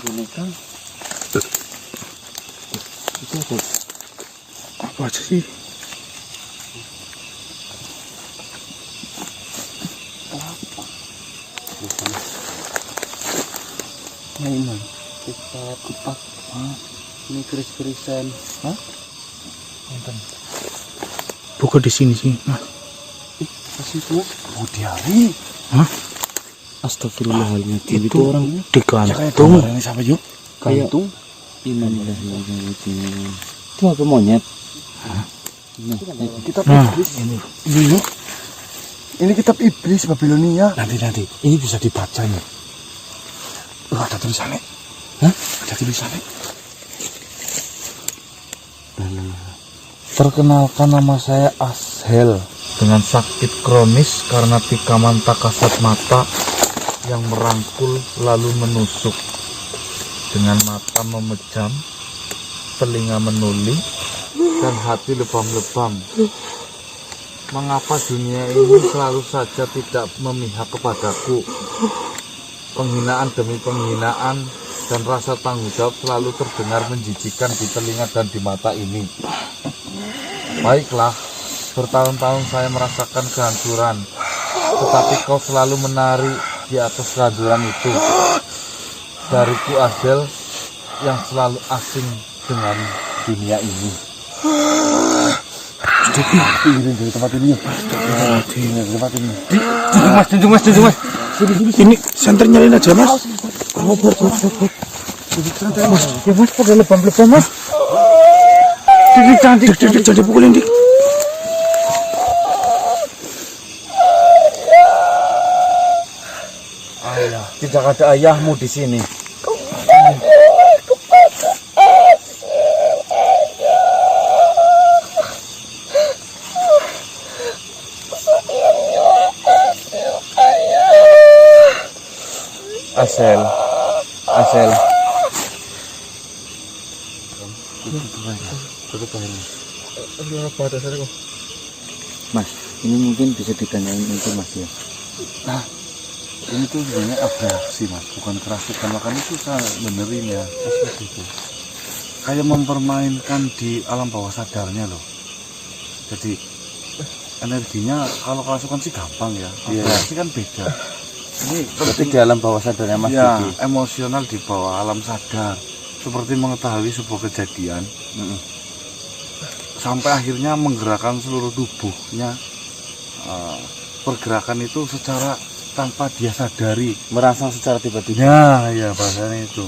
boneka. Itu Apa aja sih? Nah ini kupat. Ini keris-kerisan. Hah? Bukan di sini sih, Mas. Kasih itu Mas. Oh diari. Hah? Astagfirullahaladzim. Itu orangnya digantung. Ini siapa yuk? Gantung. Itu apa monyet? Nah, kitab iblis. Ini yuk. Ini kitab iblis Babilonia. Nanti ini bisa dibaca ini. Ada tulisannya. Hah? Ada tulisannya. Perkenalkan, nama saya Ashel, dengan sakit kronis karena tikaman tak kasat mata yang merangkul lalu menusuk, dengan mata memejam, telinga menuli, dan hati lebam-lebam. Mengapa dunia ini selalu saja tidak memihak kepadaku? Penghinaan demi penghinaan dan rasa tanggung jawab selalu terdengar menjijikan di telinga dan di mata ini. Baiklah, bertahun-tahun saya merasakan kehancuran, tetapi kau selalu menari di atas kehancuran itu. Dariku Ashel yang selalu asing dengan dunia ini. Dari tempat ini. Junjung mas. Ini senter nyalain aja, Mas. Ya Mas, pada lebam-lebam Mas. Jangan dipukulin, Dik. Ayah, tidak ada ayahmu di sini. Ashel. Mas, ini mungkin bisa ditanyain mungkin Mas ya. Nah, ini tuh sebenarnya abraksi Mas, bukan kerasukan. Makanya susah benerin ya. Itu kayak mempermainkan di alam bawah sadarnya loh. Jadi energinya kalau kerasukan sih gampang ya. Abraksi kan beda. Ini Berarti di alam bawah sadarnya Mas ya, Didi. emosional di bawah alam sadar, seperti mengetahui sebuah kejadian. Sampai akhirnya menggerakkan seluruh tubuhnya. Pergerakan itu secara tanpa dia sadari, Merangsang secara tiba-tiba. ya bahasanya itu.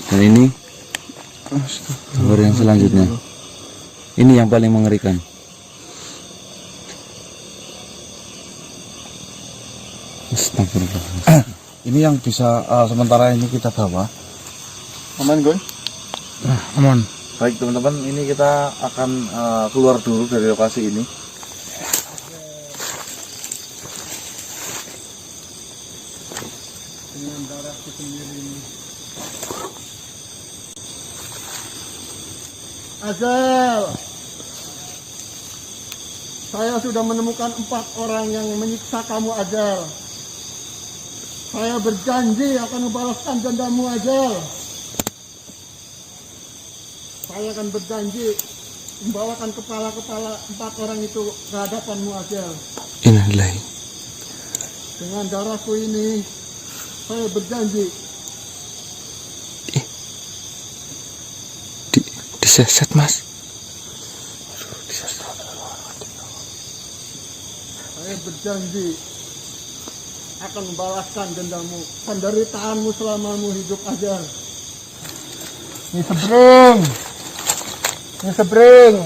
Dan ini gambar yang selanjutnya. Ini yang paling mengerikan. Astagfirullah. Ini yang bisa sementara ini kita bawa. Aman Gun? Aman. Baik teman-teman, ini kita akan keluar dulu dari lokasi ini. Dengan darahku sendiri ini. Ashel, saya sudah menemukan 4 orang yang menyiksa kamu Ashel. Saya berjanji akan membalaskan dendamu Ashel. Saya akan berjanji membawakan kepala-kepala 4 orang itu ke hadapanmu Ashel. Innalillahi. Dengan darahku ini, saya berjanji. Diseset Mas. Saya berjanji akan membalaskan dendamu, penderitaanmu selamamu hidup aja. Ini sebring.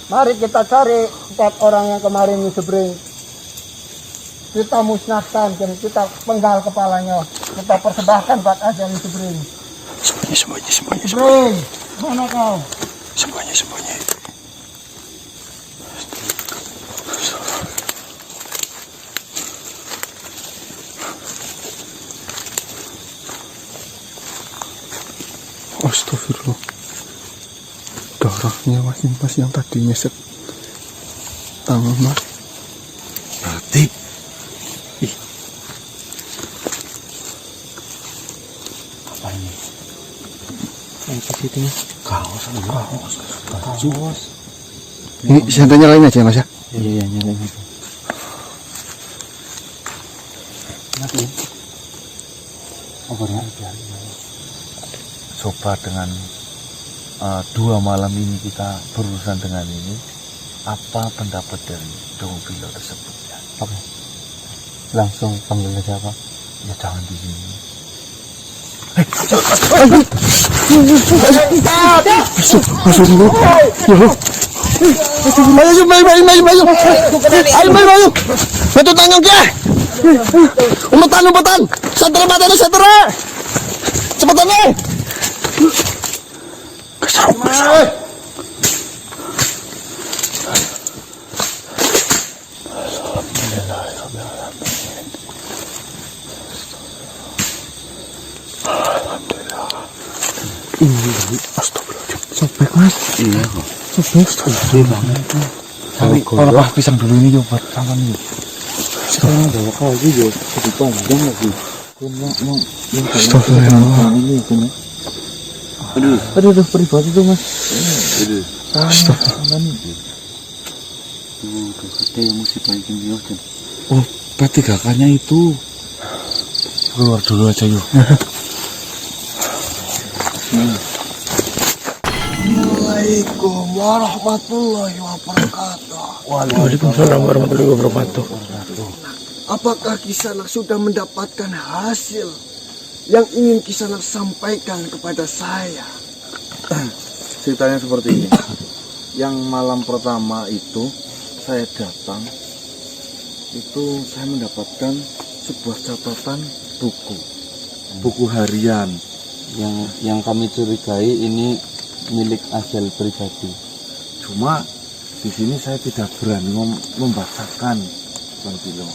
Mari kita cari 4 orang yang kemarin ini sebring. Kita musnahkan dan kita penggal kepalanya. Kita persembahkan buat aja ini sebring. Sembunyi. Sebring, mana kau? Sembunyi. Astagfirullah. darahnya mas yang tadi nyesek tangan mas. Berarti Apa ini? Apa sih itu mas? Kaos. Ini senternya nyalain aja mas ya. Iya nyalain aja. Mati. Obornya coba dengan 2 malam ini kita berurusan dengan ini, apa pendapat dari Dombilo tersebut ya? Oke. Langsung panggil siapa? Ya jangan di sini. Masuk dulu. Maju. Ayo. Satu tangan ke. Umpetan. Setere. Cepetan nih. Kesal. Astagfirullahaladzim. Sobek mas. Iya kok. Sobek. Astagfirullah. Tapi kalau pas pisang dulu ini coba sama nih. Sekarang bawa kau juga lebih panjang lagi. Astagfirullah. Ini kan. Aduh, pribadi tuh mas. Astagfirullah. Tuh, kata yang mesti baikin dia kan. Oh, P3K-nya itu keluar dulu aja yuk. Assalamualaikum warahmatullahi wabarakatuh. Waalaikumsalam warahmatullahi wabarakatuh. Apakah Kisanak sudah mendapatkan hasil yang ingin Kisanak sampaikan kepada saya? Ceritanya seperti ini. Yang malam pertama itu saya datang, itu saya mendapatkan sebuah catatan buku harian. Yang kami curigai ini milik Asel pribadi. Cuma di sini saya tidak berani membacakan, Bang Bilo.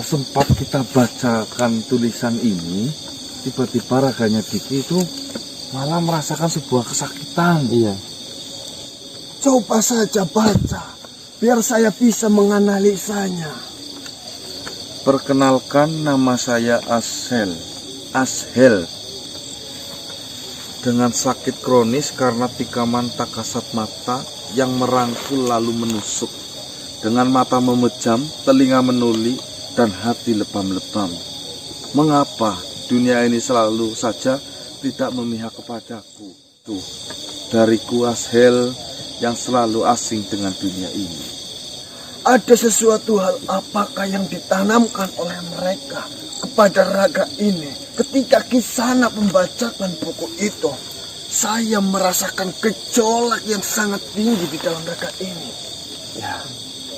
Sempat kita bacakan tulisan ini, tiba-tiba raganya Diki itu malah merasakan sebuah kesakitan. Iya. Coba saja baca, biar saya bisa menganalisanya. Perkenalkan, nama saya Ashel. Dengan sakit kronis karena tikaman tak kasat mata yang merangkul lalu menusuk. Dengan mata memejam, telinga menuli, dan hati lebam-lebam. Mengapa dunia ini selalu saja tidak memihak kepadaku? Tuh, dariku Ashel yang selalu asing dengan dunia ini. Ada sesuatu hal apakah yang ditanamkan oleh mereka kepada raga ini? Ketika Kisanak membacakan buku itu, saya merasakan gejolak yang sangat tinggi di dalam raga ini. Ya,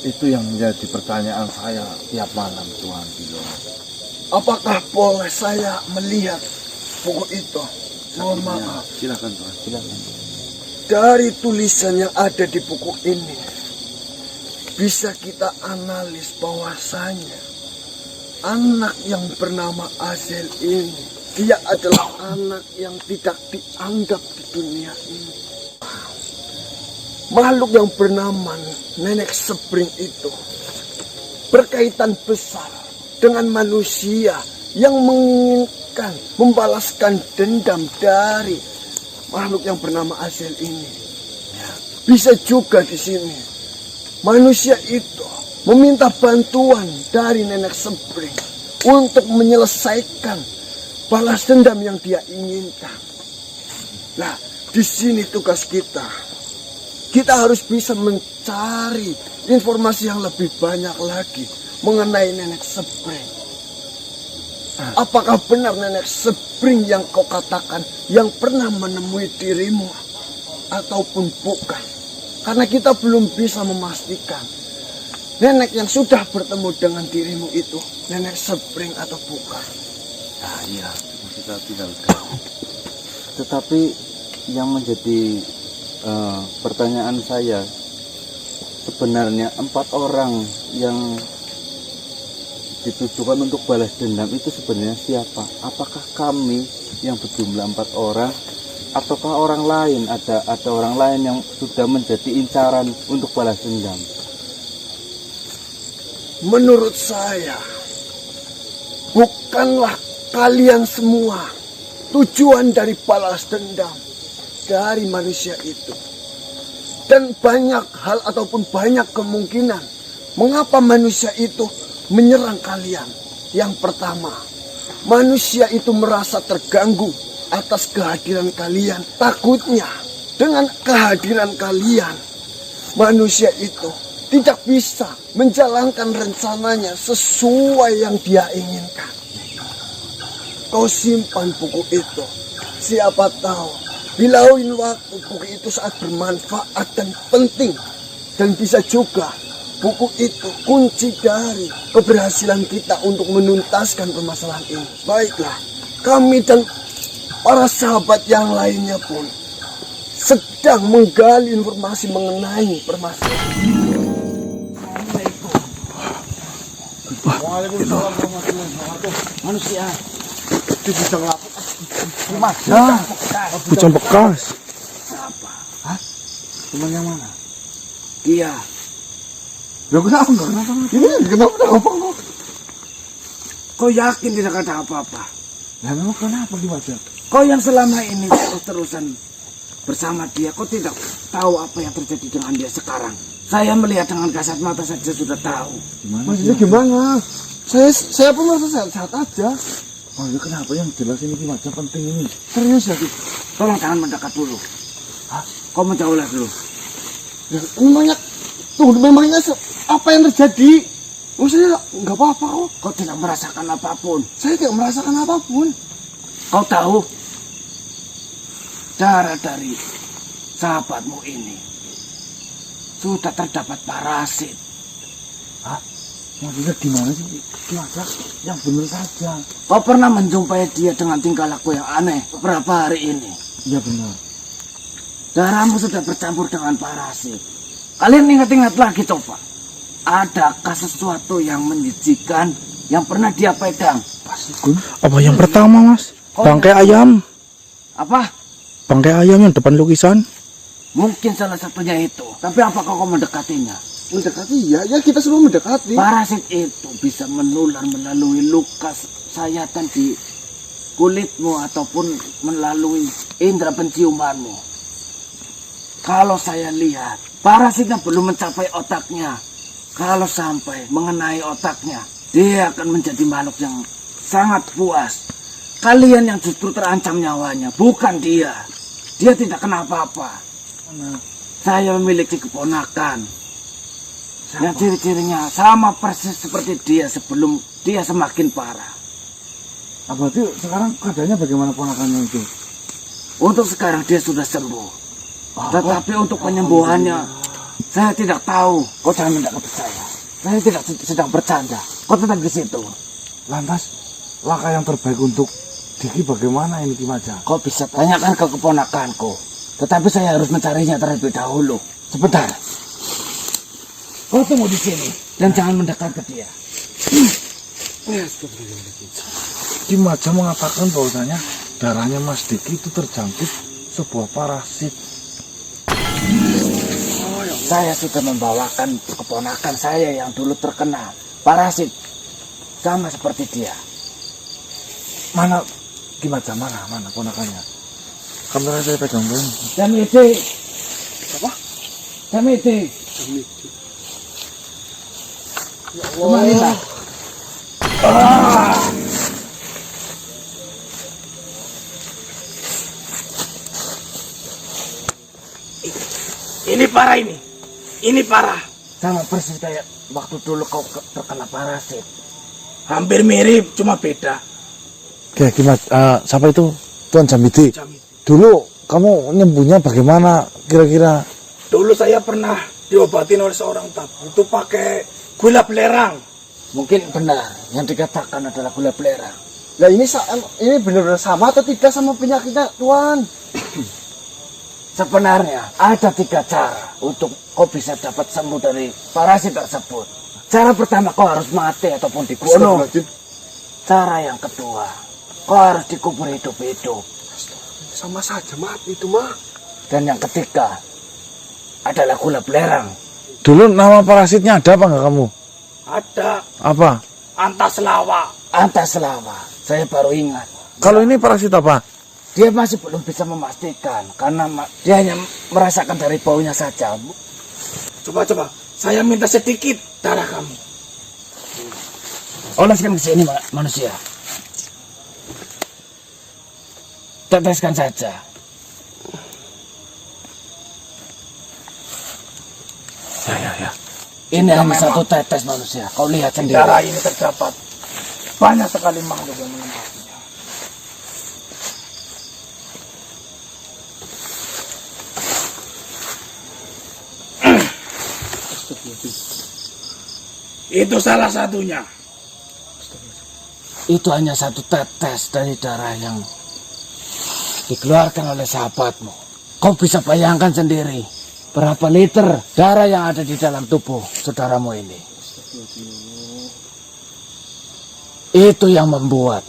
itu yang menjadi pertanyaan saya tiap malam, Tuhan Bilo. Apakah boleh saya melihat buku itu? Mohon maaf. Silakan Tuhan, silakan. Dari tulisan yang ada di buku ini, bisa kita analis bahwasanya anak yang bernama Asel ini, dia adalah anak yang tidak dianggap di dunia ini. Makhluk yang bernama Nenek Sepring itu berkaitan besar dengan manusia yang menginginkan membalaskan dendam dari makhluk yang bernama Asel ini. Bisa juga di sini manusia itu meminta bantuan dari Nenek Sepring untuk menyelesaikan balas dendam yang dia inginkan. Nah, di sini tugas kita. Kita harus bisa mencari informasi yang lebih banyak lagi mengenai Nenek Sepring. Apakah benar Nenek Sepring yang kau katakan yang pernah menemui dirimu ataupun bukan? Karena kita belum bisa memastikan nenek yang sudah bertemu dengan dirimu itu Nenek Sepring atau bukan. Nah, iya, kita tinggalkan. Tetapi yang menjadi pertanyaan saya, sebenarnya 4 orang yang ditujukan untuk balas dendam itu sebenarnya siapa? Apakah kami yang berjumlah 4 orang Ataukah orang lain, ada orang lain yang sudah menjadi incaran untuk balas dendam? Menurut saya, bukanlah kalian semua tujuan dari balas dendam dari manusia itu. Dan banyak hal ataupun banyak kemungkinan mengapa manusia itu menyerang kalian. Yang pertama, manusia itu merasa terganggu atas kehadiran kalian. Takutnya dengan kehadiran kalian, manusia itu tidak bisa menjalankan rencananya sesuai yang dia inginkan. Kau simpan buku itu. Siapa tahu di lain waktu buku itu sangat bermanfaat dan penting. Dan bisa juga buku itu kunci dari keberhasilan kita untuk menuntaskan permasalahan ini. Baiklah, kami dan para sahabat yang lainnya pun sedang menggali informasi mengenai permasalahan ini. Waalaikumsalam warahmatullahi wabarakatuh. Manusia Itu bisa ngelapuk. Bujang bekas. Siapa? Hah? Teman yang mana? Dia. Ya kenapa? Kenapa? Ini kenapa kok? Kau yakin tidak ada apa-apa? Ya memang kenapa gimana? Kau yang selama ini terus-terusan bersama dia, kau tidak tahu apa yang terjadi dengan dia sekarang. Saya melihat dengan kasat mata saja sudah tahu. Gimana? Maksudnya gimana? Saya pun merasa sehat-sehat aja. Oh ya kenapa yang jelas ini gimana penting ini? Serius ya, Ki? Tolong jangan mendekat dulu. Hah? Kau menjauhlah dulu. Ya, memangnya apa yang terjadi? Oh, saya nggak apa-apa kok. Kau tidak merasakan apapun. Saya tidak merasakan apapun. Kau tahu darah dari sahabatmu ini sudah terdapat parasit. Hah? Maksudnya gimana sih? Gimana? Yang benar saja. Kau pernah menjumpai dia dengan tingkah laku yang aneh beberapa hari ini? Iya benar. Darahmu sudah bercampur dengan parasit. Kalian ingat-ingat lagi coba. Adakah sesuatu yang menjijikan yang pernah dia pegang? Pasti Gun. Apa yang pertama, Mas? Bangkai ayam. Apa? Bangkai ayam yang depan lukisan. Mungkin salah satunya itu. Tapi apakah kau mendekatinya? Mendekati ya kita semua mendekati. Parasit itu bisa menular melalui luka sayatan di kulitmu ataupun melalui indera penciumanmu. Kalau saya lihat, parasitnya belum mencapai otaknya. Kalau sampai mengenai otaknya, dia akan menjadi makhluk yang sangat puas. Kalian yang justru terancam nyawanya, bukan dia. Dia tidak kena apa-apa. Saya memiliki keponakan. Dan ciri-cirinya sama persis seperti dia sebelum dia semakin parah. Berarti sekarang keadaannya bagaimana ponakannya itu? Untuk sekarang dia sudah sembuh. Tetapi untuk penyembuhannya, saya tidak tahu. Kau jangan mendekat saya. Saya tidak sedang bercanda. Kau tetap di situ. Lantas, langkah yang terbaik untuk Diki bagaimana ini Ki Maja? Kau bisa tanyakan ke keponakanku. Tetapi saya harus mencarinya terlebih dahulu. Sebentar. Kau tunggu di sini dan jangan mendekat ke dia. Ki Maja mengatakan bahwasanya darahnya Mas Diki itu terjangkit sebuah parasit. Saya sudah membawakan keponakan saya yang dulu terkena parasit. Sama seperti dia. Mana Ki Maja, mana ponakannya? Kamera saya pegang dulu. Damiti. Apa? Damiti. Kemarilah. Ini parah ini. Ini parah. Sama persis kayak waktu dulu kau terkena parasit. Hampir mirip, cuma beda. Oke, Mas, siapa itu? Tuan Jamidi. Dulu kamu nyembuhnya bagaimana kira-kira? Dulu saya pernah diobatin oleh seorang tabu. Itu pakai gula belerang. Mungkin benar yang dikatakan adalah gula belerang. Nah ini benar-benar sama atau tidak sama penyakitnya, Tuan? Sebenarnya ada 3 cara untuk kau bisa dapat sembuh dari parasit tersebut. Cara pertama, kau harus mati ataupun dibunuh. Cara yang kedua, kau harus dikubur hidup-hidup. sama saja mati itu mah. Dan yang ketiga adalah gula belerang. Dulu nama parasitnya ada apa nggak kamu? Ada Apa? antaslawa. Antaslawa. Saya baru ingat. Kalau ini parasit apa? Dia masih belum bisa memastikan karena dia hanya merasakan dari baunya saja. Coba, saya minta sedikit darah kamu. Oleskan ke sini, manusia. Teteskan saja. Ya. Ini hanya satu tetes, manusia. Kau lihat sendiri. Darah ini terdapat banyak sekali makhluk yang menempatinya. Itu salah satunya. Itu hanya satu tetes dari darah yang dikeluarkan oleh sahabatmu. Kau bisa bayangkan sendiri berapa liter darah yang ada di dalam tubuh saudaramu ini. Itu yang membuat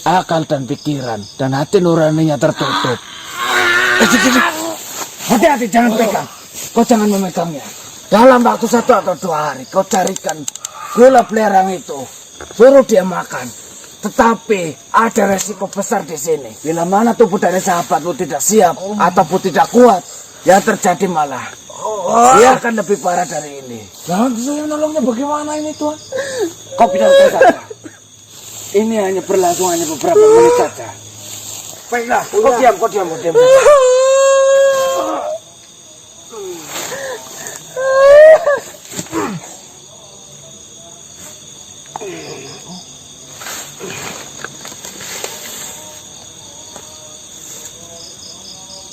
akal dan pikiran dan hati nuraninya tertutup. Hati-hati, jangan pegang. Kau jangan memegangnya. Dalam waktu 1 atau 2 hari kau carikan gula belerang itu, suruh dia makan. Tetapi ada resiko besar di sini. Bila mana tubuh dari sahabatmu tidak siap ataupun tidak kuat, yang terjadi malah dia akan lebih parah dari ini. Nah, saya nolongnya bagaimana ini Tuhan? Kau bidarkan saja. Ini hanya berlangsung hanya beberapa menit saja. Baiklah, kau diam.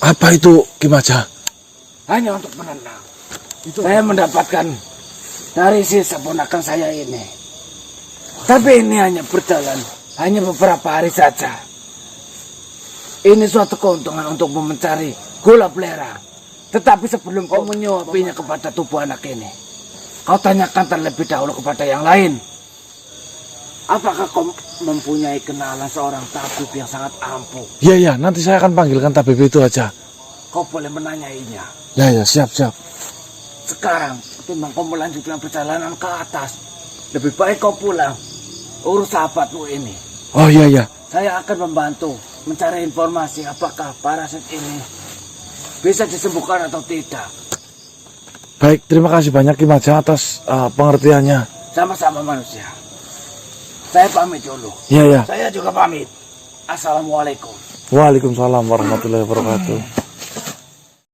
Apa itu Kimaja? Hanya untuk menenang. Saya mendapatkan dari sisa ponakan saya ini. Tapi ini hanya berjalan hanya beberapa hari saja. Ini suatu keuntungan untuk mencari gula belerang. Tetapi sebelum kau menyuapinya kepada tubuh anak ini, kau tanyakan terlebih dahulu kepada yang lain. Apakah kau mempunyai kenalan seorang tabib yang sangat ampuh? Iya, nanti saya akan panggilkan tabib itu aja. Kau boleh menanyainya. Ya, siap. Sekarang, ketimbang kau melanjutkan perjalanan ke atas, lebih baik kau pulang. Urus sahabatmu ini. Oh iya. Saya akan membantu mencari informasi apakah parasit ini bisa disembuhkan atau tidak. Baik, terima kasih banyak Kimaja atas pengertiannya. Sama-sama manusia. Saya pamit dulu. Iya. Saya juga pamit. Assalamualaikum. Waalaikumsalam warahmatullahi wabarakatuh.